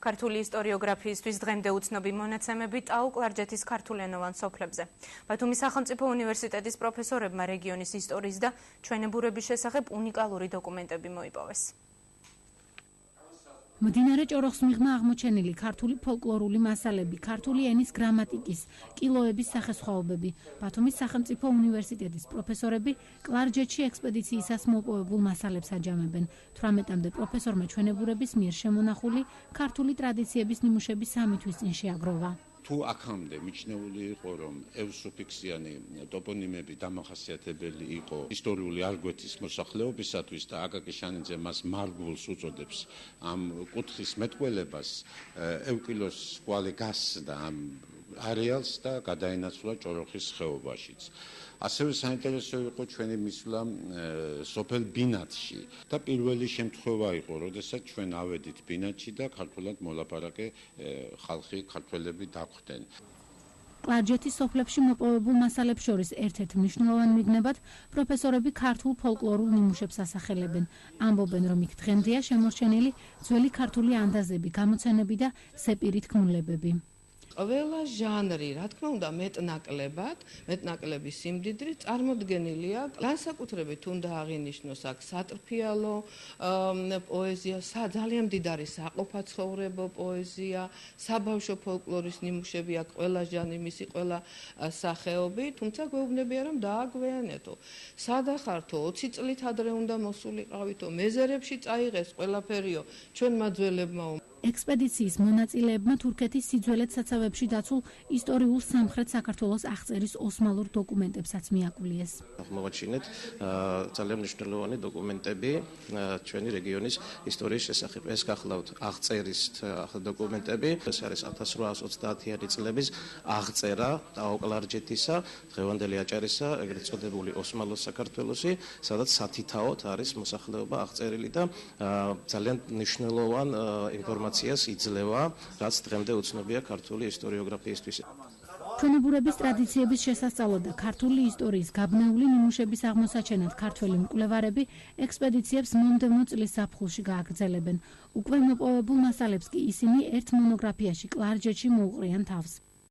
ქართული ისტორიოგრაფიისთვის დღემდე უცნობი მონაცემები ტაო კლარჯეთის ქართულენოვან სოფლებზე. ბათუმის სახელმწიფო უნივერსიტეტის პროფესორებმა რეგიონის ისტორიის და ჩვენებურების შესახებ უნიკალური დოკუმენტები მოიპოვეს. მდინარე ჭოროხს მიღმა აღმოჩენილი ქართული ფოლკლორული მასალები, ქართული ენის გრამატიკის, კილოების სახესხვაობები. ბათუმის სახელმწიფო უნივერსიტეტის პროფესორები კლარჯეთში ექსპედიციისას მოპოვებულ მასალებს აჯამებენ. 18-მდე პროფესორმა ჩვენებურების მიერ შემონახული ქართული ტრადიციების ნიმუშები 3 თვის წინ შეაგროვა. თუ აქამდე მიჩნეული იყო, რომ ევსუფიქსიანი ტოპონიმები დამახასიათებელი იყო ისტორიული არგვეთის მოსახლეობისათვის და აკაკი შანიძე მას მარგულს უწოდებს ამ კუთხის მეტყველებას, ევკილოს კვალი გასდა ამ არეალს და გადაინაცვლა ჭოროხის ხეობაშიც. ასევე საინტერესო იყო ჩვენი მისვლა სოფელ ბინათში და პირველი შემთხვევა იყო, როდესაც ჩვენ ავედით ბინათში და ქართულად მოლაპარაკე ხალხი, ქართველები დაგვხვდნენ. კლარჯეთის სოფლებში მოპოვებულ მასალებს შორის ერთ-ერთ მნიშვნელოვან მიგნებად პროფესორები ქართულ ფოლკლორულ ნიმუშებს ასახელებენ. ამბობენ, რომ იქ დღემდეა შემორჩენილი ძველი ქართული ანდაზები, გამოცენები და სეპირი თქმულებები. ყველა ჟანრი, რა თქმა უნდა, მეტნაკლების სიმდიდრით წარმოდგენილია. განსაკუთრებით უნდა აღინიშნოს აქ სატრფიალო პოეზია, ძალიან მდიდარი საყოფაცხოვრებო პოეზია, საბავშვო ფოლკლორის ნიმუშები აქ ყველა ჟანრი, მისი ყველა სახეობი, თუმცა გვეუბნებია, რომ დააგვიანეთო. სადახართო 20 წლით ადრე უნდა მოსულიყავითო, მეზერებში წაიღეს ყველაფერიო, ჩვენმა ძველებმა. ექსპედიციის მონაწილეებმა თურქეთის სიძველეთ საცავებში დაცულ ისტორიულ სამხრეთ საქართველოს აღწერის ოსმალურ დოკუმენტებსაც მიაკულიეს. აღმოვაჩინეთ ძალიან მნიშვნელოვანი დოკუმენტები ჩვენი რეგიონის ისტორიის შესახებ. ეს გახლავთ აღწერის დოკუმენტები, ეს არის 1830-იანი წლების აღწერა ტაო კლარჯეთისა, დღევანდელი აჭარისა, ეგრეთ წოდებული ოსმალოს საქართველოსი, სადაც სათითაოდ არის მოსახლეობა აღწერილი და ძალიან მნიშვნელოვან ინფორმაციას იძლევა, რაც დღემდე უცნობია ქართული ისტორიოგრაფიისთვის. ჩვენებურების ტრადიციების შესასწავლად და ქართული ისტორიის გაბნეული ნიმუშების აღმოსაჩენად ქართველი მკვლევარები ექსპედიციებს მომდევნო წლის ზაფხულში გააგრძელებენ. უკვე მოპოვებულ მასალებს კი ისინი ერთ მონოგრაფიაში კლარჯეთში მოუყრიან თავს.